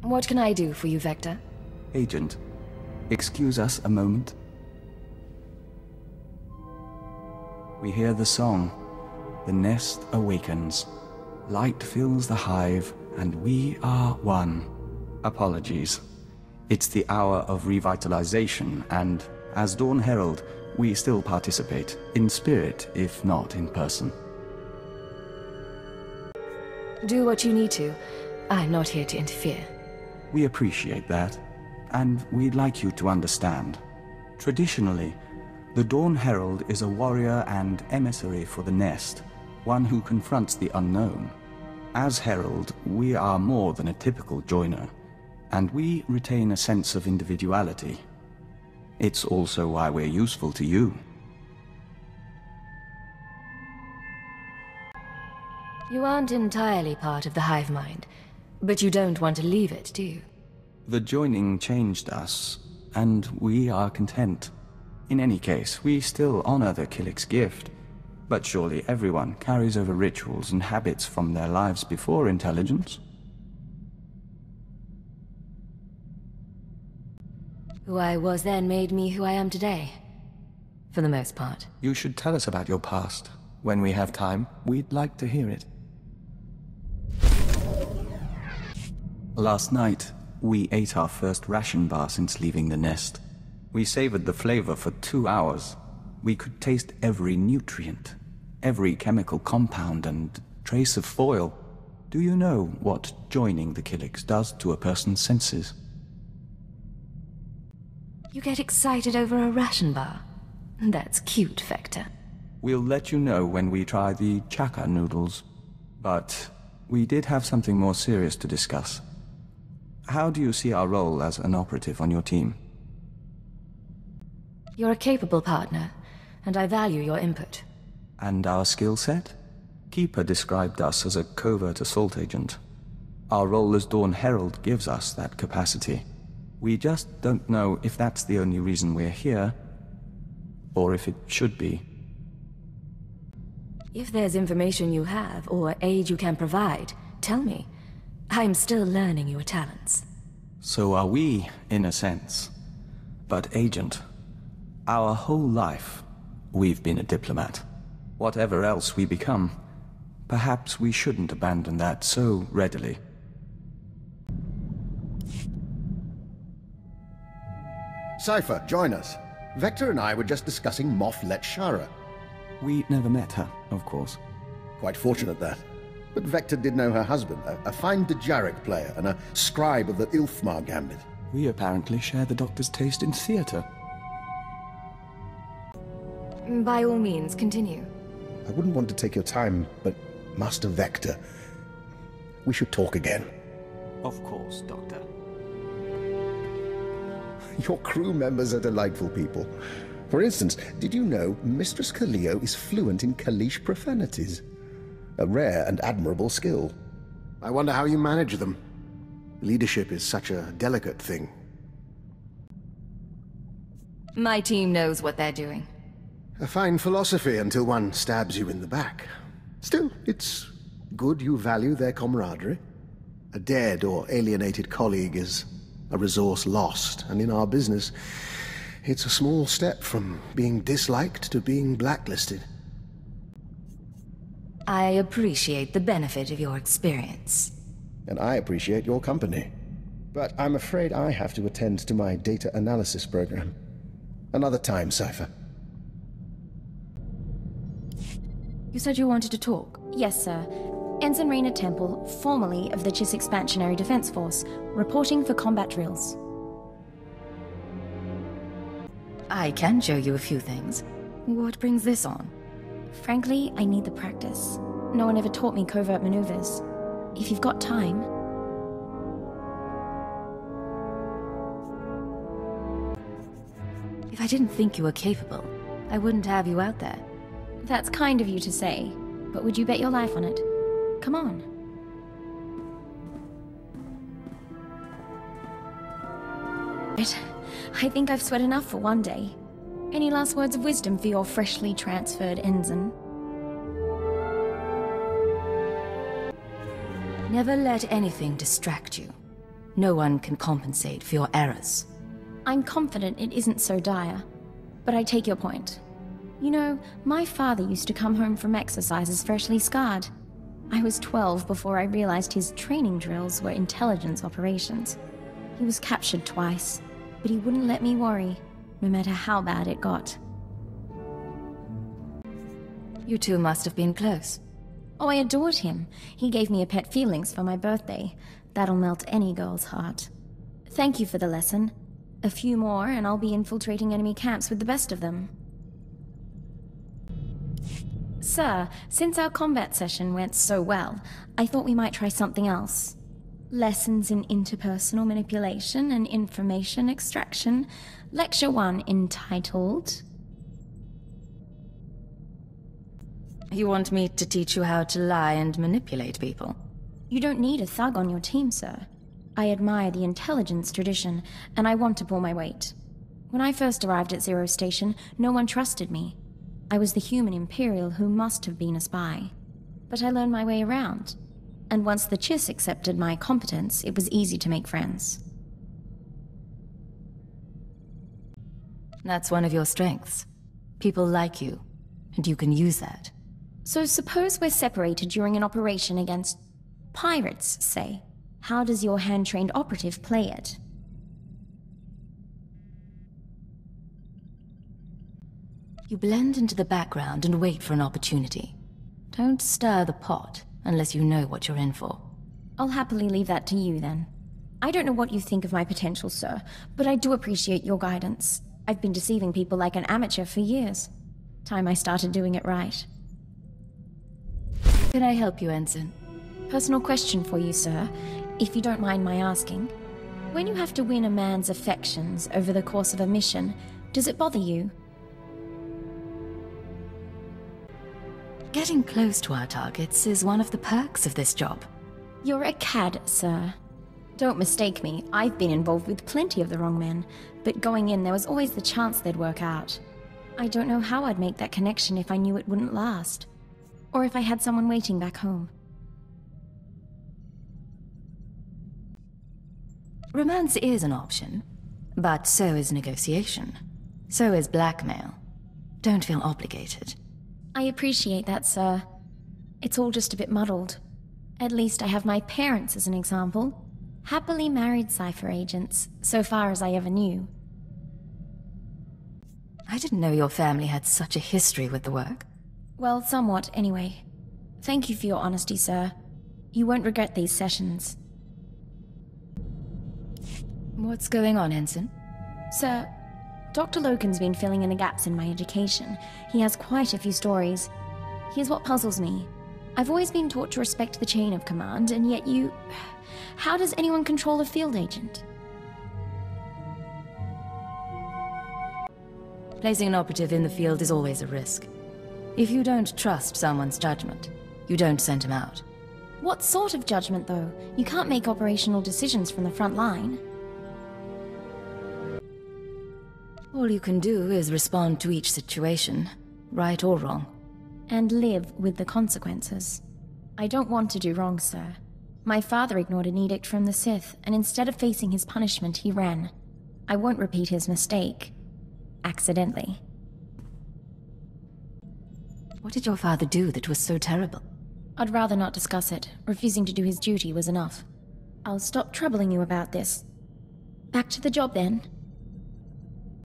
What can I do for you, Vector? Agent, excuse us a moment. We hear the song. The nest awakens. Light fills the hive, and we are one. Apologies. It's the hour of revitalization, and as Dawn Herald, we still participate, in spirit, if not in person. Do what you need to. I'm not here to interfere. We appreciate that, and we'd like you to understand. Traditionally, the Dawn Herald is a warrior and emissary for the nest, one who confronts the unknown. As Herald, we are more than a typical joiner, and we retain a sense of individuality. It's also why we're useful to you. You aren't entirely part of the hive mind, but you don't want to leave it, do you? The joining changed us, and we are content. In any case, we still honor the Killik's gift, but surely everyone carries over rituals and habits from their lives before intelligence. Who I was then made me who I am today. For the most part. You should tell us about your past. When we have time, we'd like to hear it. Last night, we ate our first ration bar since leaving the nest. We savored the flavor for 2 hours. We could taste every nutrient, every chemical compound and trace of foil. Do you know what joining the Killiks does to a person's senses? You get excited over a ration bar? That's cute, Vector. We'll let you know when we try the chaka noodles. But we did have something more serious to discuss. How do you see our role as an operative on your team? You're a capable partner, and I value your input. And our skill set? Keeper described us as a covert assault agent. Our role as Dawn Herald gives us that capacity. We just don't know if that's the only reason we're here, or if it should be. If there's information you have, or aid you can provide, tell me. I'm still learning your talents. So are we, in a sense. But Agent, our whole life, we've been a diplomat. Whatever else we become, perhaps we shouldn't abandon that so readily. Cypher, join us. Vector and I were just discussing Moff Letshara. We never met her, of course. Quite fortunate that. But Vector did know her husband, a fine Dejaric player and a scribe of the Ilfmar Gambit. We apparently share the Doctor's taste in theater. By all means, continue. I wouldn't want to take your time, but Master Vector, we should talk again. Of course, Doctor. Your crew members are delightful people. For instance, did you know Mistress Kaleo is fluent in Kalish profanities? A rare and admirable skill. I wonder how you manage them. Leadership is such a delicate thing. My team knows what they're doing. A fine philosophy until one stabs you in the back. Still, it's good you value their camaraderie. A dead or alienated colleague is a resource lost, and in our business, it's a small step from being disliked to being blacklisted. I appreciate the benefit of your experience. And I appreciate your company. But I'm afraid I have to attend to my data analysis program. Another time, Cypher. You said you wanted to talk. Yes, sir. Ensign Raina Temple, formerly of the Chiss Expansionary Defense Force, reporting for combat drills. I can show you a few things. What brings this on? Frankly, I need the practice. No one ever taught me covert maneuvers. If you've got time... If I didn't think you were capable, I wouldn't have you out there. That's kind of you to say, but would you bet your life on it? Come on. I think I've sweat enough for one day. Any last words of wisdom for your freshly transferred ensign? Never let anything distract you. No one can compensate for your errors. I'm confident it isn't so dire, but I take your point. You know, my father used to come home from exercises freshly scarred. I was 12 before I realized his training drills were intelligence operations. He was captured twice, but he wouldn't let me worry, no matter how bad it got. You two must have been close. Oh, I adored him. He gave me a pet feelings for my birthday. That'll melt any girl's heart. Thank you for the lesson. A few more, and I'll be infiltrating enemy camps with the best of them. Sir, since our combat session went so well, I thought we might try something else. Lessons in interpersonal manipulation and information extraction. Lecture 1 entitled... You want me to teach you how to lie and manipulate people? You don't need a thug on your team, sir. I admire the intelligence tradition, and I want to pull my weight. When I first arrived at Zero Station, no one trusted me. I was the human Imperial who must have been a spy. But I learned my way around. And once the Chiss accepted my competence, it was easy to make friends. That's one of your strengths. People like you, and you can use that. So suppose we're separated during an operation against pirates, say. How does your hand-trained operative play it? You blend into the background and wait for an opportunity. Don't stir the pot unless you know what you're in for. I'll happily leave that to you, then. I don't know what you think of my potential, sir, but I do appreciate your guidance. I've been deceiving people like an amateur for years. Time I started doing it right. Can I help you, Ensign? Personal question for you, sir, if you don't mind my asking. When you have to win a man's affections over the course of a mission, does it bother you? Getting close to our targets is one of the perks of this job. You're a cad, sir. Don't mistake me, I've been involved with plenty of the wrong men, but going in there was always the chance they'd work out. I don't know how I'd make that connection if I knew it wouldn't last. Or if I had someone waiting back home. Romance is an option, but so is negotiation. So is blackmail. Don't feel obligated. I appreciate that, sir. It's all just a bit muddled. At least I have my parents as an example. Happily married cipher agents, so far as I ever knew. I didn't know your family had such a history with the work. Well, somewhat, anyway. Thank you for your honesty, sir. You won't regret these sessions. What's going on, Ensign? Sir, Dr. Loken's been filling in the gaps in my education. He has quite a few stories. Here's what puzzles me. I've always been taught to respect the chain of command, and yet you... How does anyone control a field agent? Placing an operative in the field is always a risk. If you don't trust someone's judgment, you don't send him out. What sort of judgment, though? You can't make operational decisions from the front line. All you can do is respond to each situation, right or wrong. And live with the consequences. I don't want to do wrong, sir. My father ignored an edict from the Sith, and instead of facing his punishment, he ran. I won't repeat his mistake. Accidentally. What did your father do that was so terrible? I'd rather not discuss it. Refusing to do his duty was enough. I'll stop troubling you about this. Back to the job, then.